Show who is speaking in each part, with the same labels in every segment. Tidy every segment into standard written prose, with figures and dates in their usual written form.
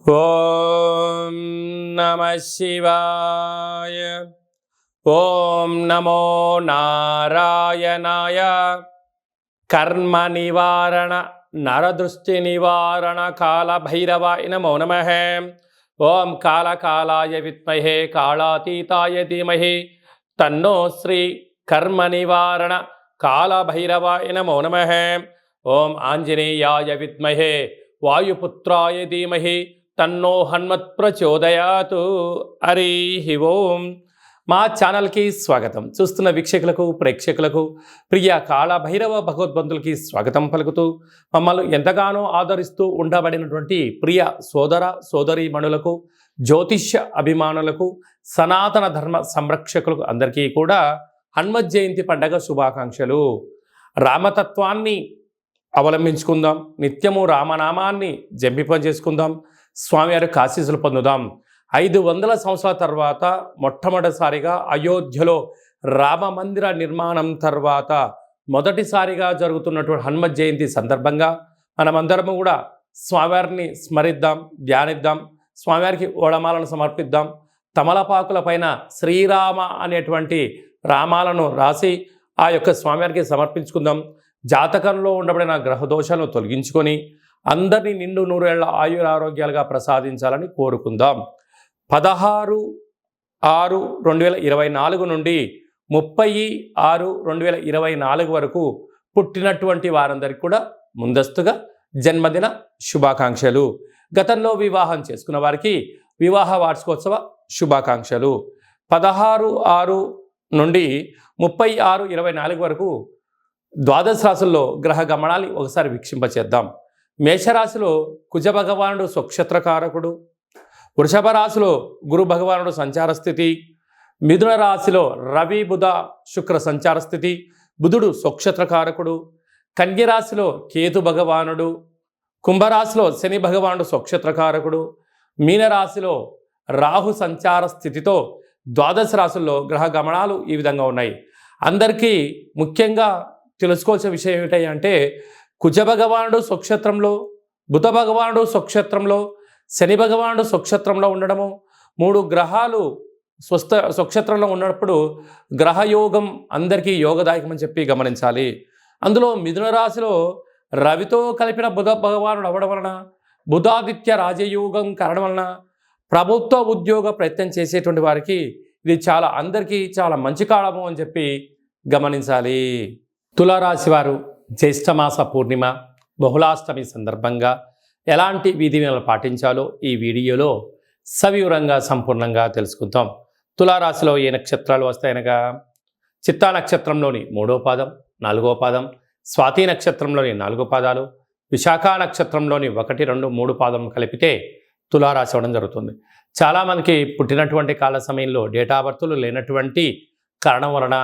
Speaker 1: ఓం నమః శివాయ. ఓం నమో నారాయణాయ. కర్మ నివారణ నరదృష్టి నివారణ కాళభైరవాయ నమో నమః. ఓం కాళకాలాయ విద్మహే కాళాతీతాయ ధీమహి తన్నో శ్రీ కర్మ నివారణ కాళభైరవాయ నమో నమః. ఓం ఆంజనేయాయ విద్మహే వాయుపుత్రాయ ధీమహి తన్నో హనుమత్ ప్రచోదయాతు. హరి ఓం. మా ఛానల్కి స్వాగతం. చూస్తున్న వీక్షకులకు ప్రేక్షకులకు ప్రియ కాళభైరవ భగవద్బంధులకి స్వాగతం పలుకుతూ మమ్మల్ని ఎంతగానో ఆదరిస్తూ ఉండబడినటువంటి ప్రియ సోదర సోదరీమణులకు, జ్యోతిష్య అభిమానులకు, సనాతన ధర్మ సంరక్షకులకు అందరికీ కూడా హనుమత్ జయంతి పండగ శుభాకాంక్షలు. రామతత్వాన్ని అవలంబించుకుందాం, నిత్యము రామనామాన్ని జంపింప చేసుకుందాం, స్వామివారి ఆశీస్సులు పొందుదాం. 500 సంవత్సరాల తర్వాత మొట్టమొదటిసారిగా అయోధ్యలో రామ మందిర నిర్మాణం తర్వాత మొదటిసారిగా జరుగుతున్నటువంటి హనుమత్ జయంతి సందర్భంగా మనమందరము కూడా స్వామివారిని స్మరిద్దాం, ధ్యానిద్దాం, స్వామివారికి ఓడమాలను సమర్పిద్దాం. తమలపాకుల పైన శ్రీరామ అనేటువంటి రామాలను రాసి ఆ యొక్క స్వామివారికి సమర్పించుకుందాం. జాతకంలో ఉండబడిన గ్రహదోషాలను తొలగించుకొని అందరినీ నిండు నూరేళ్ల ఆయురారోగ్యాలుగా ప్రసాదించాలని కోరుకుందాం. 16/6/2024 నుండి 30/6/2024 వరకు పుట్టినటువంటి వారందరికీ కూడా ముందస్తుగా జన్మదిన శుభాకాంక్షలు. గతంలో వివాహం చేసుకున్న వారికి వివాహ వార్షికోత్సవ శుభాకాంక్షలు. 16/6 నుండి 30/6/24 వరకు ద్వాదశ రాశుల్లో గ్రహ గమనాన్ని ఒకసారి వీక్షింపచేద్దాం. మేషరాశిలో కుజ భగవానుడు స్వక్షత్రకారకుడు, వృషభ రాశిలో గురు భగవానుడు సంచార స్థితి, మిథున రాశిలో రవి బుధ శుక్ర సంచార స్థితి, బుధుడు స్వక్షత్రకారకుడు, కన్య రాశిలో కేతు భగవానుడు, కుంభరాశిలో శని భగవానుడు స్వక్షత్రకారకుడు, మీనరాశిలో రాహు సంచార స్థితితో ద్వాదశ రాశుల్లో గ్రహ గమనాలు ఈ విధంగా ఉన్నాయి. అందరికీ ముఖ్యంగా తెలుసుకోవాల్సిన విషయం ఏమిటంటే కుజ భగవానుడు స్వక్షేత్రంలో, బుధ భగవానుడు స్వక్షేత్రంలో, శని భగవానుడు స్వక్షేత్రంలో ఉండడము, 3 గ్రహాలు స్వక్షేత్రంలో ఉన్నప్పుడు గ్రహయోగం అందరికీ యోగదాయకం అని చెప్పి గమనించాలి. అందులో మిథున రాశిలో రవితో కలిపిన బుధ భగవానుడు అవ్వడం వలన, బుధాదిత్య రాజయోగం కారణం వలన ప్రభుత్వ ఉద్యోగ ప్రయత్నం చేసేటువంటి వారికి ఇది అందరికీ చాలా మంచి కాలము అని చెప్పి గమనించాలి. తులారాశి వారు జ్యేష్ఠమాస పూర్ణిమ బహుళాష్టమి సందర్భంగా ఎలాంటి విధి విధానాలు పాటించాలో ఈ వీడియోలో సవివరంగా సంపూర్ణంగా తెలుసుకుందాం. తులారాశిలో ఏ నక్షత్రాలు వస్తాయనగా చిత్తా నక్షత్రంలోని 3వ పాదం, 4వ పాదం, స్వాతి నక్షత్రంలోని 4 పాదాలు, విశాఖ నక్షత్రంలోని 1, 2, 3 పాదం కలిపితే తులారాశి అవ్వడం జరుగుతుంది. చాలామందికి పుట్టినటువంటి కాల సమయంలో డేటా బర్తులు లేనటువంటి కారణం వలన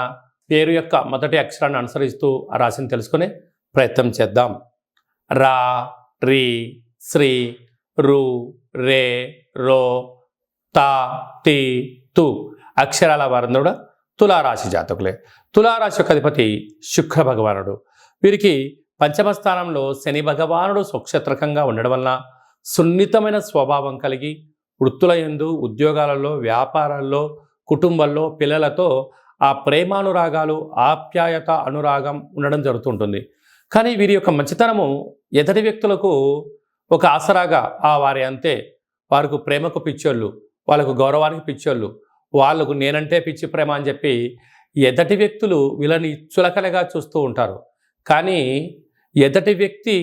Speaker 1: పేరు యొక్క మొదటి అక్షరాన్ని అనుసరిస్తూ ఆ రాశిని తెలుసుకునే ప్రయత్నం చేద్దాం. రా, రి, శ్రీ, రు, రే, రో, తా, తి, తు అక్షరాల వారందరూ కూడా తులారాశి జాతకులే. తులారాశి యొక్క అధిపతి శుక్ర భగవానుడు. వీరికి పంచమ స్థానంలో శని భగవానుడు స్వక్షేత్రకంగా ఉండడం వలన సున్నితమైన స్వభావం కలిగి వృత్తుల యందు, ఉద్యోగాలలో, వ్యాపారాల్లో, కుటుంబంలో పిల్లలతో ఆ ప్రేమానురాగాలు, ఆప్యాయత, అనురాగం ఉండడం జరుగుతుంటుంది. కానీ వీరి యొక్క మంచితనము ఎదుటి వ్యక్తులకు ఒక ఆసరాగా వారి అంతే. వారికి ప్రేమకు పిచ్చోళ్ళు, వాళ్ళకు గౌరవానికి పిచ్చోళ్ళు, వాళ్ళకు నేనంటే పిచ్చి ప్రేమ అని చెప్పి ఎదుటి వ్యక్తులు వీళ్ళని చులకనగా చూస్తూ ఉంటారు. కానీ ఎదుటి వ్యక్తి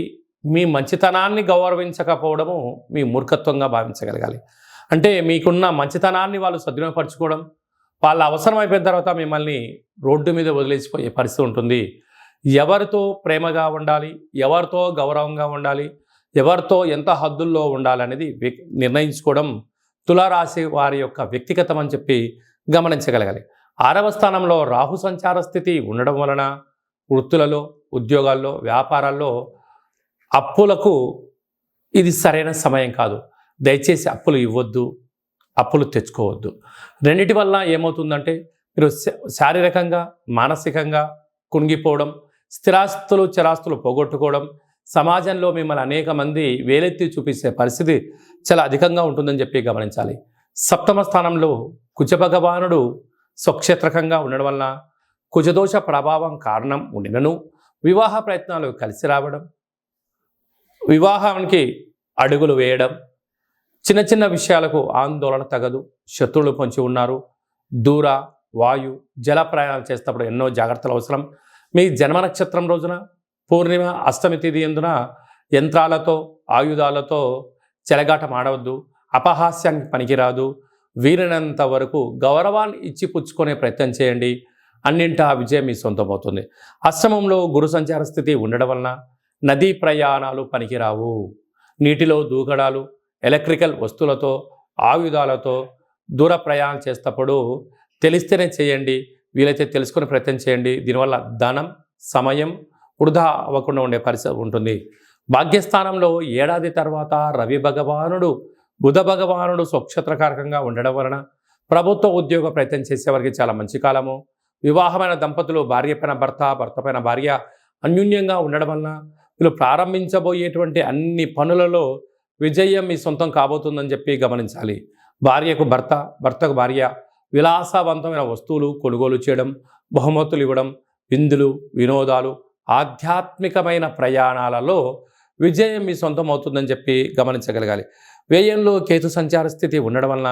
Speaker 1: మీ మంచితనాన్ని గౌరవించకపోవడము మీ మూర్ఖత్వంగా భావించగలగాలి. అంటే మీకున్న మంచితనాన్ని వాళ్ళు సద్వినియోగపరచుకోవడం, వాళ్ళ అవసరం అయిపోయిన తర్వాత మిమ్మల్ని రోడ్డు మీద వదిలేసిపోయే పరిస్థితి ఉంటుంది. ఎవరితో ప్రేమగా ఉండాలి, ఎవరితో గౌరవంగా ఉండాలి, ఎవరితో ఎంత హద్దుల్లో ఉండాలనేది నిర్ణయించుకోవడం తులారాశి వారి యొక్క వ్యక్తిగతం అని చెప్పి గమనించగలగాలి. 6వ స్థానంలో రాహు సంచార స్థితి ఉండడం వలన వృత్తులలో, ఉద్యోగాల్లో, వ్యాపారాల్లో అప్పులకు ఇది సరైన సమయం కాదు. దయచేసి అప్పులు ఇవ్వద్దు, అప్పులు తెచ్చుకోవద్దు. రెండిటి వల్ల ఏమవుతుందంటే మీరు శారీరకంగా, మానసికంగా కుంగిపోవడం, స్థిరాస్తులు చరాస్తులు పోగొట్టుకోవడం, సమాజంలో మిమ్మల్ని అనేక మంది వేలెత్తి చూపించే పరిస్థితి చాలా అధికంగా ఉంటుందని చెప్పి గమనించాలి. సప్తమ స్థానంలో కుజ భగవానుడు స్వక్షేత్రకంగా ఉండడం వలన కుజదోష ప్రభావం కారణం ఉండినను వివాహ ప్రయత్నాలు కలిసి రావడం, వివాహానికి అడుగులు వేయడం, చిన్న చిన్న విషయాలకు ఆందోళన తగదు, శత్రువులు పొంచి ఉన్నారు, దూర వాయు జల ప్రయాణాలు చేసేటప్పుడు ఎన్నో జాగ్రత్తలు అవసరం. మీ జన్మ నక్షత్రం రోజున పూర్ణిమ అష్టమి తిథి ఎందున యంత్రాలతో ఆయుధాలతో చెలగాటం ఆడవద్దు, అపహాస్యానికి పనికిరాదు. వీరినంత వరకు గౌరవాన్ని ఇచ్చి పుచ్చుకునే ప్రయత్నం చేయండి, అన్నింటా విజయం మీ సొంతమవుతుంది. అష్టమంలో గురు సంచార స్థితి ఉండడం వలన నదీ ప్రయాణాలు పనికిరావు. నీటిలో దూకడాలు, ఎలక్ట్రికల్ వస్తువులతో ఆయుధాలతో దూర ప్రయాణం చేసేటప్పుడు తెలిస్తేనే చేయండి, వీలైతే తెలుసుకునే ప్రయత్నం చేయండి. దీనివల్ల ధనం సమయం వృధా అవ్వకుండా ఉండే పరిస్థితి ఉంటుంది. భాగ్యస్థానంలో ఏడాది తర్వాత రవి భగవానుడు బుధ భగవానుడు స్వక్షేత్రకారకంగా ఉండడం వలన ప్రభుత్వ ఉద్యోగ ప్రయత్నం చేసేవారికి చాలా మంచి కాలము. వివాహమైన దంపతులు భార్య పైన భర్త, భర్త పైన భార్య అన్యోన్యంగా ఉండడం వలన వీళ్ళు ప్రారంభించబోయేటువంటి అన్ని పనులలో విజయం మీ సొంతం కాబోతుందని చెప్పి గమనించాలి. భార్యకు భర్త, భర్తకు భార్య విలాసవంతమైన వస్తువులు కొనుగోలు చేయడం, బహుమతులు ఇవ్వడం, విందులు వినోదాలు, ఆధ్యాత్మికమైన ప్రయాణాలలో విజయం మీ సొంతం అవుతుందని చెప్పి గమనించగలగాలి. వ్యయంలో కేతు సంచార స్థితి ఉండడం వలన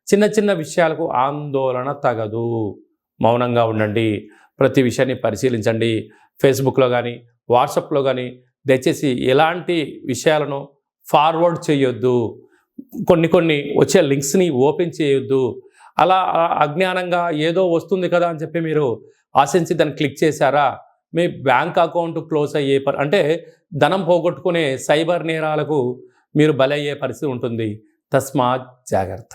Speaker 1: చిన్న చిన్న విషయాలకు ఆందోళన తగదు, మౌనంగా ఉండండి, ప్రతి విషయాన్ని పరిశీలించండి. ఫేస్బుక్లో కానీ వాట్సాప్లో కానీ దయచేసి ఎలాంటి విషయాలను ఫార్వర్డ్ చేయొద్దు, కొన్ని వచ్చే లింక్స్ని ఓపెన్ చేయొద్దు. అలా అజ్ఞానంగా ఏదో వస్తుంది కదా అని చెప్పి మీరు ఆశించి దాన్ని క్లిక్ చేశారా, మీ బ్యాంక్ అకౌంట్ క్లోజ్ అయ్యే అంటే ధనం పోగొట్టుకునే సైబర్ నేరాలకు మీరు బలయ్యే పరిస్థితి ఉంటుంది. తస్మాత్ జాగ్రత్త.